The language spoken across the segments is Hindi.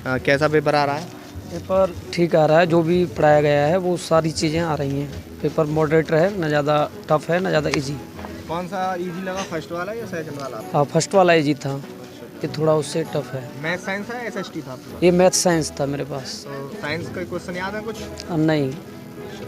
कैसा पेपर आ रहा है? पेपर ठीक आ रहा है, जो भी पढ़ाया गया है वो सारी चीज़ें आ रही हैं। पेपर मॉडरेट है, ना ज़्यादा टफ है ना ज़्यादा इजी। कौन सा इजी लगा, फर्स्ट वाला या सेकंड वाला? हाँ, फर्स्ट वाला इजी था, ये थोड़ा उससे टफ है। मैथ साइंस है, एसएसटी था आपका? ये मैथ साइंस था मेरे पास। तो साइंस का क्वेश्चन याद है कुछ? नहीं।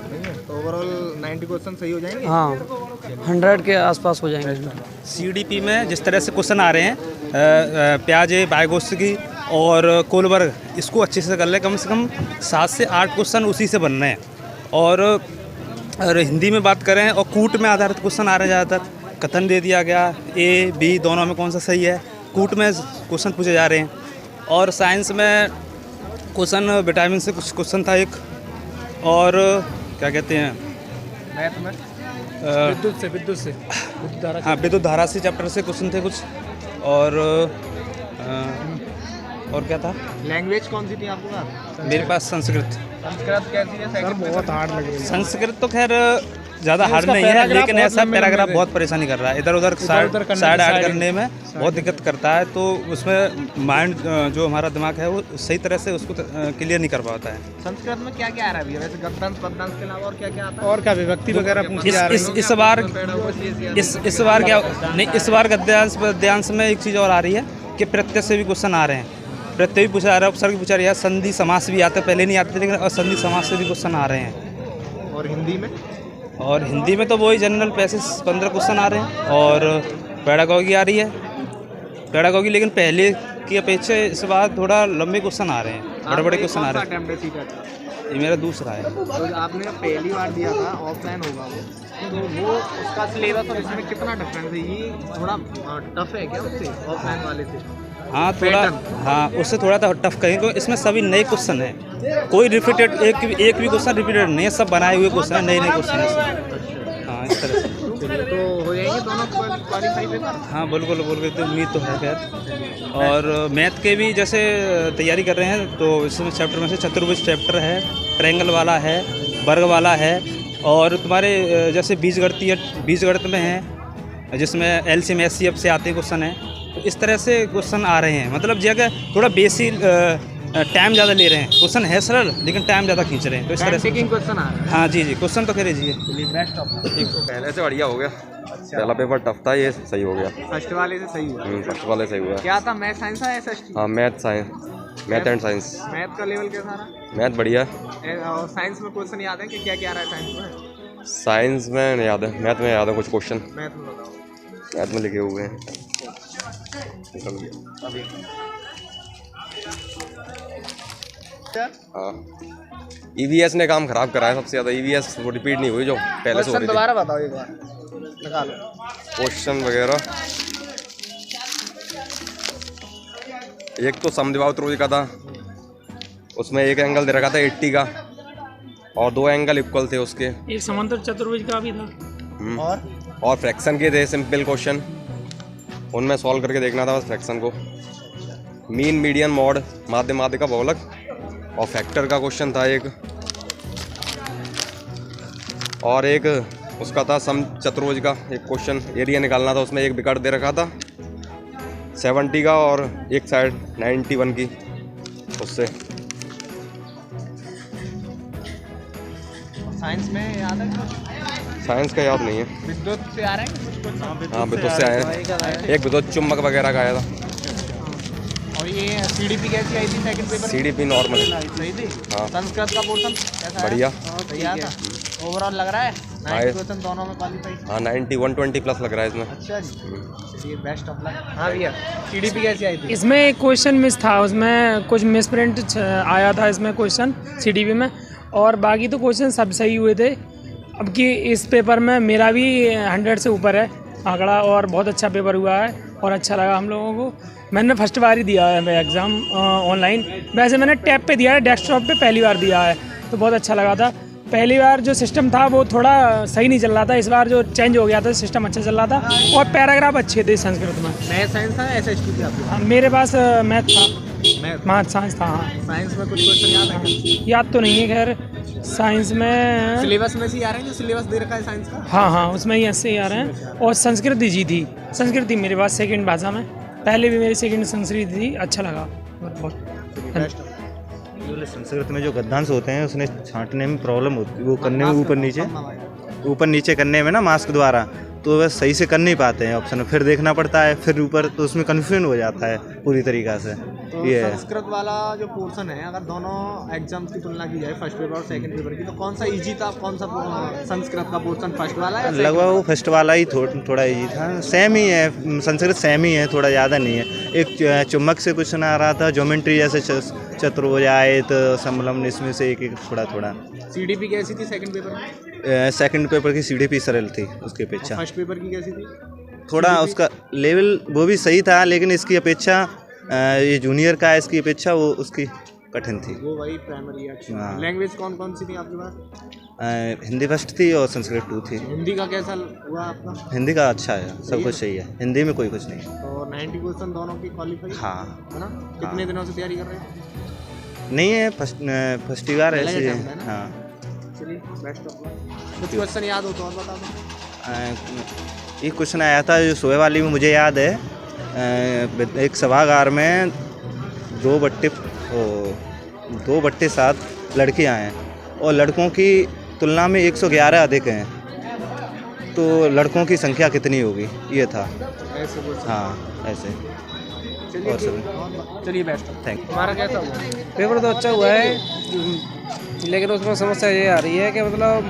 नहीं है तो ओवरऑल 90 क्वेश्चन सही हो जाएंगे? हाँ, 100 के आसपास हो जाएंगे। सीडीपी में जिस तरह से क्वेश्चन आ रहे हैं, प्याजे, बायगोत्स्की और कोलबर्ग, इसको अच्छे से कर ले। कम से कम 7 से 8 क्वेश्चन उसी से बन रहे हैं। और हिंदी में बात करें और कूट में आधारित क्वेश्चन आ रहे हैं ज़्यादातर। कथन दे दिया गया, ए बी दोनों में कौन सा सही है, कूट में क्वेश्चन पूछे जा रहे हैं। और साइंस में क्वेश्चन विटामिन से कुछ क्वेश्चन था एक, और क्या कहते हैं, मैथ में विद्युत से हाँ, विद्युत धारा से चैप्टर से क्वेश्चन थे कुछ। और क्या था? लैंग्वेज कौन सी थी आपके पास? मेरे पास संस्कृत। संस्कृत कैसी है? सर बहुत हार्ड लग रही है। संस्कृत तो खैर ज़्यादा हार्ड नहीं है, लेकिन ऐसा पैराग्राफ बहुत परेशानी कर रहा है। इधर उधर साइड ऐड करने में बहुत दिक्कत करता है, तो उसमें माइंड जो हमारा दिमाग है वो सही तरह से उसको क्लियर नहीं कर पाता है। संस्कृत में क्या क्या आ रहा है वैसे? गद्यांश पद्यांश के अलावा और क्या क्या आता है? और क्या विभक्ति वगैरह पूछी जा रही है? इस बार गद्यांश पद्यांश में एक चीज़ और आ रही है कि प्रत्यय से भी क्वेश्चन आ रहे हैं। प्रत्यय भी पूछा जा रहा है, उपसर्ग पूछा रहा है, संधि समास भी आते, पहले नहीं आते थे, लेकिन संधि समास से भी क्वेश्चन आ रहे हैं। और हिंदी में? और हिंदी में तो वही जनरल पैसेज 15 क्वेश्चन आ रहे हैं, और पेडागॉजी आ रही है। पेडागॉजी लेकिन पहले की अपेक्षा इस बार थोड़ा लंबे क्वेश्चन आ रहे हैं, बड़े बड़े क्वेश्चन आ रहे हैं। ये मेरा दूसरा है। तो आपने पहली बार दिया था, ऑफलाइन होगा वो, तो वो उसका सिलेबस और इसमें कितना डिफरेंस है? ये थोड़ा टफ है क्या उससे, ऑफलाइन वाले से? हाँ, थोड़ा, हाँ उससे थोड़ा सा टफ कहेंगे, क्योंकि इसमें सभी नए क्वेश्चन हैं। कोई रिपीटेड एक भी क्वेश्चन रिपीटेड नहीं है, सब बनाए हुए क्वेश्चन है, नए नए क्वेश्चन है। हाँ, इस तरह से तो हो जाएंगे दोनों क्वालिफाई पेपर? हाँ, बिल्कुल तो उम्मीद तो है खैर। और मैथ के भी जैसे तैयारी कर रहे हैं, तो इसमें चैप्टर में से चतुर्भुज चैप्टर है, ट्रायंगल वाला है, वर्ग वाला है, और तुम्हारे जैसे बीजगणित में है, जिसमें एलसीएम एचसीएफ से आते क्वेश्चन हैं। तो इस तरह से क्वेश्चन आ रहे हैं, मतलब जगह थोड़ा बेसिक टाइम ज़्यादा ले रहे हैं। क्वेश्चन है सरल, लेकिन टाइम ज़्यादा खींच रहे हैं, तो इस तरह से क्वेश्चन आ रहा है। हाँ जी, क्वेश्चन तो कह लीजिए। बेस्ट ऑफ पहले से बढ़िया हो गया। पहला पेपर टफ था, ये सही हो गया। फर्स्ट वाले से सही हुआ? फर्स्ट वाले सही हुआ। क्या था, मैथ साइंस है एसएसटी? हाँ, मैथ एंड साइंस। मैथ का लेवल कैसा रहा? मैथ बढ़िया। और साइंस में क्वेश्चन याद है कि क्या क्या आ रहा है साइंस में? साइंस में नहीं याद है, मैथ में याद है कुछ क्वेश्चन। मैथ में बताओ। मैथ में लिखे हुए हैं। हाँ, ईवीएस ने काम खराब करा है सबसे ज़्यादा। ईवीएस वो रिपीट नहीं हुई जो पहले से हो रही थी। दोबारा बताओ एक बार, लगा लो क्वेश्चन वगैरह। एक तो समद्विबाहु त्रिभुज का था, उसमें एक एंगल दे रखा था 80 का, और 2 एंगल इक्वल थे उसके। एक समांतर चतुर्भुज का भी था। और फ्रैक्शन के थे सिंपल क्वेश्चन, उनमें सॉल्व करके देखना था बस फ्रैक्शन को। मीन, मीडियन, मॉड, माध्य, माध्य का बहुलक, और फैक्टर का क्वेश्चन था एक। और एक उसका था सम चतुर्भुज का एक क्वेश्चन, एरिया निकालना था, उसमें एक विकर्ण दे रखा था 70 का, और एक साइड 91 की उससे। साइंस में याद है? साइंस का याद नहीं है। विद्युत से आ रहे हैं कुछ? हाँ, विद्युत से आए हैं। एक विद्युत चुम्बक वगैरह का आया था। और ये सीडीपी कैसी आई थी सेकंड पेपर? सीडीपी नॉर्मल सही थी। हाँ। संस्कृत का पोर्शन कैसा? बढ़िया। बढ़िया था। ओवरऑल लग रहा है 90 क्वेश्चन दोनों में क्वालिफाई? हाँ, 90 120 प्लस लग रहा है इसमें। अच्छा जी, चलिए बेस्ट ऑफ लक। हाँ भैया, सीडीपी कैसी आई थी? इसमें एक क्वेश्चन मिस था, उसमें कुछ मिस प्रिंट आया था इसमें क्वेश्चन सीडीपी में, और बाकी तो क्वेश्चन सब सही हुए थे। अब कि इस पेपर में मेरा भी 100 से ऊपर है आंकड़ा, और बहुत अच्छा पेपर हुआ है और अच्छा लगा हम लोगों को। मैंने फर्स्ट बार ही दिया है एग्ज़ाम ऑनलाइन। वैसे मैंने टैब पे दिया है, डेस्कटॉप पे पहली बार दिया है, तो बहुत अच्छा लगा था। पहली बार जो सिस्टम था वो थोड़ा सही नहीं चल रहा था, इस बार जो चेंज हो गया था सिस्टम अच्छा चल रहा था, और पैराग्राफ अच्छे थे संस्कृत में। मैथ साइंस था, एसएसटी थी आपके? मेरे पास मैथ था, मैथ साइंस था। हाँ, साइंस में कुछ क्वेश्चन याद है? याद तो नहीं है खैर। साइंस में सिलेबस में से आ रहे हैं, जो सिलेबस दे रखा है साइंस का? हाँ, उसमें ही ऐसे ही आ रहे हैं। और संस्कृत जी थी, संस्कृत थी मेरे पास सेकंड भाषा में, पहले भी मेरी सेकंड संस्कृत थी, अच्छा लगा बहुत। जो संस्कृत में जो गद्यांश होते हैं उसने छांटने में प्रॉब्लम होती है, वो करने में ऊपर नीचे करने में ना मास्क द्वारा, तो वह सही से कर नहीं पाते हैं ऑप्शन, फिर देखना पड़ता है फिर ऊपर, तो उसमें कन्फ्यूजन हो जाता है पूरी तरीक़ा से। तो ये है संस्कृत वाला जो पोर्शन है, अगर दोनों एग्जाम्स की तुलना की जाए, फर्स्ट पेपर और सेकंड पेपर की, तो कौन सा इजी था? कौन सा संस्कृत का पोर्शन फर्स्ट वाला है? लगभग वो फर्स्ट वाला ही थोड़ा इजी था, सेम ही है, संस्कृत सेम ही है, थोड़ा ज़्यादा नहीं है। एक चुम्बक से क्वेश्चन आ रहा था, ज्योमेट्री जैसे चतुर्भुज आयत समलम्ब, इसमें से एक थोड़ा। सीडीपी कैसी थी सेकंड पेपर में? सेकंड पेपर की सीडीपी सरल थी उसकी अपेक्षा। फर्स्ट पेपर की कैसी थी? थोड़ा उसका लेवल वो भी सही था, लेकिन इसकी अपेक्षा ये जूनियर का है, इसकी अपेक्षा वो उसकी कठिन थी। वो वही प्राइमरी। अच्छा, हाँ। लैंग्वेज कौन कौन सी थी आपके पास? हिंदी फर्स्ट थी और संस्कृत 2 थी। हिंदी का कैसा हुआ आपका? हिंदी का अच्छा है, सब कुछ सही है, हिंदी में कोई कुछ नहीं। तो 90 क्वेश्चन दोनों की क्वालिफाई? हाँ। है ना? कितने दिनों से तैयारी कर रहे हैं? नहीं है, फर्स्ट बार ऐसे पहला है। attempt है ना? हाँ। चलिए, बेस्ट ऑफ लक। कुछ क्वेश्चन याद हो तो और बता दो। एक क्वेश्चन आया था जो सुबह वाली में मुझे याद है, एक सभागार में 2/7 लड़कियां हैं और लड़कों की तुलना में 111 अधिक हैं, तो लड़कों की संख्या कितनी होगी, ये था। ऐसे बोल सकते हाँ ऐसे। चलिए, और सब चलिए बेस्ट ऑफ। Thank you. तुम्हारा कैसा हुआ? पेपर तो अच्छा हुआ है, लेकिन उसमें समस्या ये आ रही है कि मतलब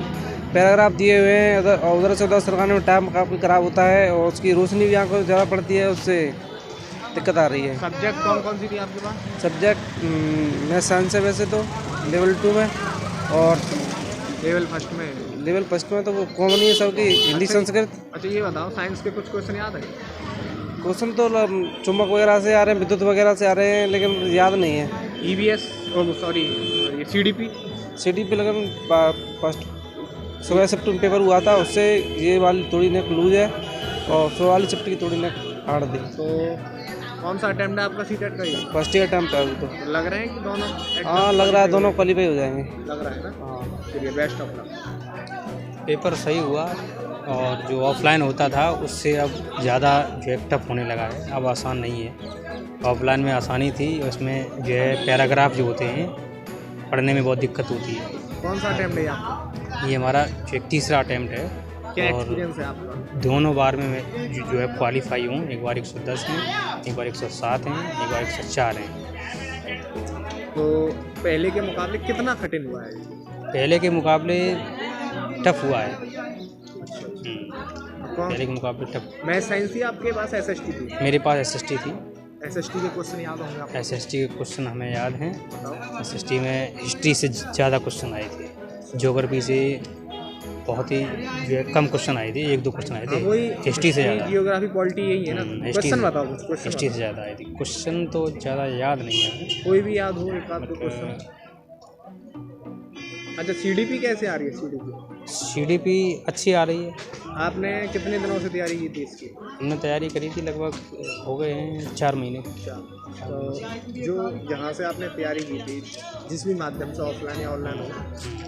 पैराग्राफ दिए हुए हैं, उधर से उधर सरकाने में टाइम काफ़ी ख़राब होता है और उसकी रोशनी भी आंखों को ज़्यादा पड़ती है, उससे दिक्कत आ रही है। सब्जेक्ट कौन कौन सी थी आपके पास? सब्जेक्ट मैं साइंस है वैसे तो लेवल 2 में, और लेवल फर्स्ट में। लेवल फर्स्ट में तो वो कॉमन ही है सबकी, हिंदी संस्कृत। अच्छा, ये बताओ, साइंस के कुछ क्वेश्चन याद है? क्वेश्चन तो चुंबक वगैरह से आ रहे हैं, विद्युत वगैरह से आ रहे हैं, लेकिन याद नहीं है। EVS, सॉरी, ये CDP? CDP लगन फर्स्ट सुबह शिफ्ट पेपर हुआ था, उससे ये वाली थोड़ी नेक लूज है और सुबह वाली शिफ्ट की थोड़ी नेक हार्ड थी। तो कौन सा अटेम्प्ट है आपका सीटेट का? ये फर्स्ट ईयर अटेम्प्ट है अभी तो। लग रहे हैं कि दोनों? हाँ लग रहा है दोनों क्वालिफाई हो जाएंगे। लग रहा है ना? हाँ। चलिए, बेस्ट ऑफ लक। पेपर सही हुआ और जो ऑफलाइन होता था उससे अब ज़्यादा जो है टफ होने लगा है, अब आसान नहीं है। ऑफलाइन में आसानी थी, उसमें जो है पैराग्राफ जो होते हैं पढ़ने में बहुत दिक्कत होती है। कौन सा अटेम्प्ट है आपका? ये हमारा जो एक तीसरा अटेम्प्ट है क्या और एक्सपीरियंस है आपका? दोनों बार में मैं जो है क्वालिफाई हूँ, एक बार 110 में, एक बार 107 हैं, एक बार 104 हैं। तो पहले के मुकाबले कितना कठिन हुआ है? पहले के मुकाबले टफ हुआ है। कौन? पहले के मुकाबले टफ। मैथ साइंस थी आपके पास? SST थी? मेरे पास SST थी। SST के क्वेश्चन याद होंगे आपको? SST के क्वेश्चन हमें याद हैं। बताओ। SST में हिस्ट्री से ज़्यादा क्वेश्चन आए थे, ज्योग्राफी से बहुत ही जो है कम क्वेश्चन आए थे, 1-2 क्वेश्चन आए थे। वही हिस्ट्री से ज़्यादा, जियोग्राफी पॉलिटी यही है ना? हिस्ट्री क्वेश्चन से- बताओ, कुछ क्वेश्चन हिस्ट्री से ज़्यादा आए थे। क्वेश्चन तो ज़्यादा याद नहीं है। कोई भी याद हो एक आध क्वेश्चन। अच्छा, CDP कैसे आ रही है? CDP अच्छी आ रही है। आपने कितने दिनों से तैयारी की थी इसकी? हमने तैयारी करी थी, लगभग हो गए हैं 4 महीने। अच्छा, तो जो जहाँ से आपने तैयारी की थी, जिस भी माध्यम से, ऑफलाइन या ऑनलाइन हो,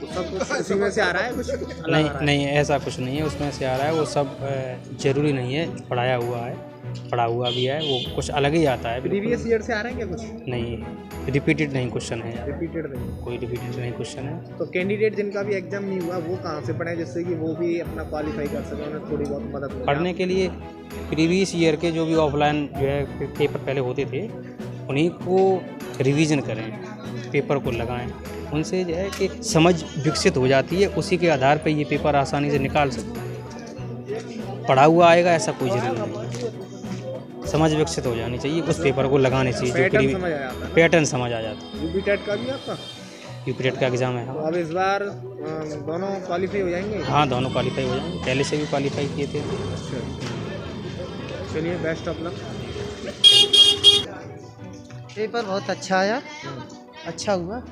तो सब कुछ उसी में से आ रहा है? कुछ अलग आ नहीं रहा है? नहीं, ऐसा कुछ नहीं है उसमें से आ रहा है, वो सब ज़रूरी नहीं है। पढ़ाया हुआ है, पढ़ा हुआ भी है, वो कुछ अलग ही आता है। बिल्कुल प्रीवियस ईयर से आ रहा है क्या कुछ? नहीं, रिपीटेड नहीं क्वेश्चन है यार, रिपीटेड नहीं? कोई रिपीटेड नहीं क्वेश्चन है। तो कैंडिडेट जिनका भी एग्जाम नहीं हुआ, वो कहाँ से पढ़े जिससे कि वो भी अपना क्वालिफाई कर सके, उन्हें थोड़ी बहुत मदद मिले? पढ़ने के लिए प्रीवियस ईयर के जो भी ऑफलाइन जो है पेपर पहले होते थे, उन्हीं को रिवीजन करें, पेपर को लगाएं, उनसे जो है कि समझ विकसित हो जाती है, उसी के आधार पर ये पेपर आसानी से निकाल सकते हैं। पढ़ा हुआ आएगा ऐसा कोई ज़रूरी नहीं है, समझ विकसित हो जानी चाहिए, उस पेपर को लगाने चाहिए जो पैटर्न समझ आ जाता है। पैटर्न समझ आ जाता है। यूपी टेट का भी आपका? यूपी टेट का एग्ज़ाम है। तो अब इस बार दोनों क्वालिफाई हो जाएंगे? हाँ, दोनों क्वालिफाई हो जाएंगे, पहले से भी क्वालिफाई किए थे। चलिए, बेस्ट ऑफ लक। पेपर बहुत अच्छा आया, अच्छा हुआ।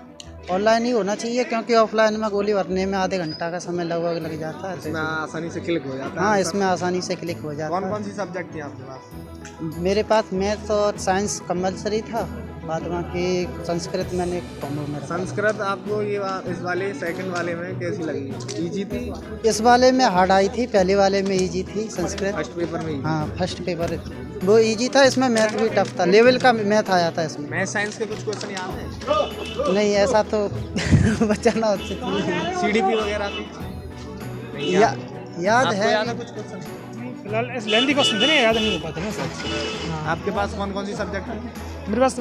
ऑनलाइन ही होना चाहिए क्योंकि ऑफलाइन में गोली भरने में आधे घंटा का समय लगभग लग जाता है। इसमें आसानी से क्लिक हो जाता है? हाँ, इसमें आसानी से क्लिक हो जाता कौन है। कौन सी सब्जेक्ट थी आपके पास? मेरे पास मैथ्स और साइंस कंपलसरी था, बाद बाकी संस्कृत मैंने कॉमर्स में रखा। संस्कृत आपको ये इस वाले सेकंड वाले में कैसी लगी? इजी थी? इस वाले में हार्ड आई थी, पहले वाले में इजी थी संस्कृत। फर्स्ट पेपर में easy? हाँ, फर्स्ट पेपर वो इजी था, इसमें मैथ भी टफ था, लेवल का मैथ आया था इसमें। मैथ साइंस के कुछ क्वेश्चन याद है? नहीं ऐसा तो बचाना उचित नहीं है। CDP वगैरह की याद आपको है याद है कुछ क्वेश्चन? फिलहाल लेंथी क्वेश्चन थे ना, याद नहीं हो पाते ना सर। आपके पास कौन कौन सी सब्जेक्ट है? मेरे पास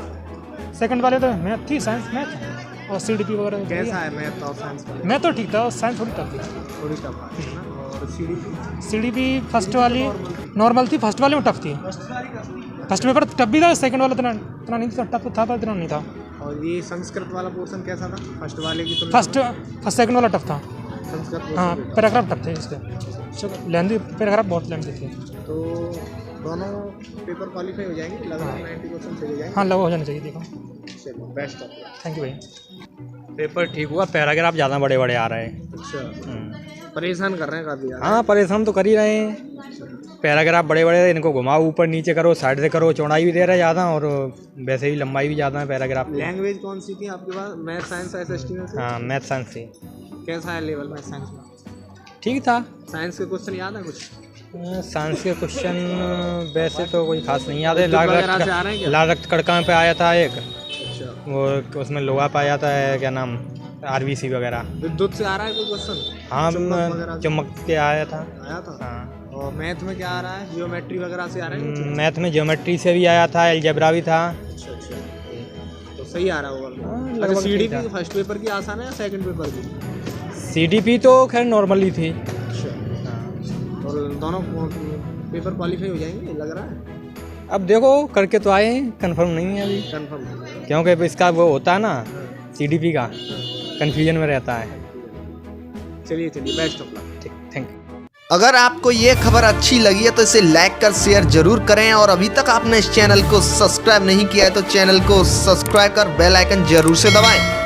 सेकंड वाले तो मैथ थी, साइंस मैथ और CDP वगैरह। कैसा है मैथ और साइंस का? मैं तो ठीक था, साइंस थोड़ी टफ थी। थोड़ी टफ है ना। और CDP? CDP फर्स्ट वाली नॉर्मल थी, फर्स्ट वाले में टफ थी। फर्स्ट पेपर टफ भी था, सेकंड वाला इतना नहीं था, टफ था पर इतना नहीं था। और ये संस्कृत वाला पोर्शन कैसा था फर्स्ट वाले की तुलना फर्स्ट सेकंड वाला टफ था। में? संस्कृत हाँ, portion पैराग्राफ टफ थे इसके, लेंथी पैराग्राफ बहुत लेंथी थे। तो दोनों पेपर क्वालिफाई हो जाएंगे, लग रहा है 90% से हो जाएंगे। हाँ, लगभग हो जाना चाहिए। देखो, चलो best of luck. Thank you भाई। पेपर ठीक हुआ, पैराग्राफ ज़्यादा बड़े बड़े आ रहे हैं। अच्छा, परेशान कर रहे हैं काफ़ी यार। हाँ, परेशान तो कर ही रहे हैं। पैराग्राफ बड़े बड़े, इनको घुमाओ, ऊपर नीचे करो, साइड से करो, चौड़ाई भी दे रहा है ज़्यादा और वैसे ही लंबाई भी ज़्यादा है पैराग्राफ की। लैंग्वेज कौन सी थी आपके पास? मैथ साइंस SST में से? हाँ, मैथ साइंस से कैसा है लेवल मैथ साइंस में? ठीक था। साइंस के क्वेश्चन याद है कुछ? साइंस के क्वेश्चन वैसे तो कोई खास नहीं याद है। विद्युत वगैरह से आ रहे हैं क्या? लाल रक्त कणिका पे आया था एक, अच्छा, वो उसमें लोहा पाया था, क्या नाम, RBC वगैरह। विद्युत से आ रहा है कोई क्वेश्चन? हाँ, चुंबक वगैरह से? चमक के आया था। आया था। हाँ, और मैथ में क्या आ रहा है? जियोमेट्री वगैरह से आ रहा है कुछ? मैथ में ज्योमेट्री से भी आया था, अलजेब्रा भी था। अच्छा अच्छा, तो सही आ रहा होगा। हाँ, अच्छा, लगभग ठीक CDP था। फर्स्ट पेपर की आसान है या सेकंड पेपर की? CDP तो खैर नॉर्मल ही थी। अच्छा, और दोनों पेपर क्वालिफाई हो जाएंगे लग रहा है? अब देखो, करके तो आए हैं, कंफर्म नहीं है अभी, कंफर्म। क्योंकि इसका वो होता है ना CDP का, कंफ्यूजन में रहता है। चलिए चलिए, बेस्ट ऑफ लक। ठीक, थैंक यू। अगर आपको ये खबर अच्छी लगी है तो इसे लाइक कर शेयर जरूर करें, और अभी तक आपने इस चैनल को सब्सक्राइब नहीं किया है तो चैनल को सब्सक्राइब कर बेल आइकन जरूर से दबाएं।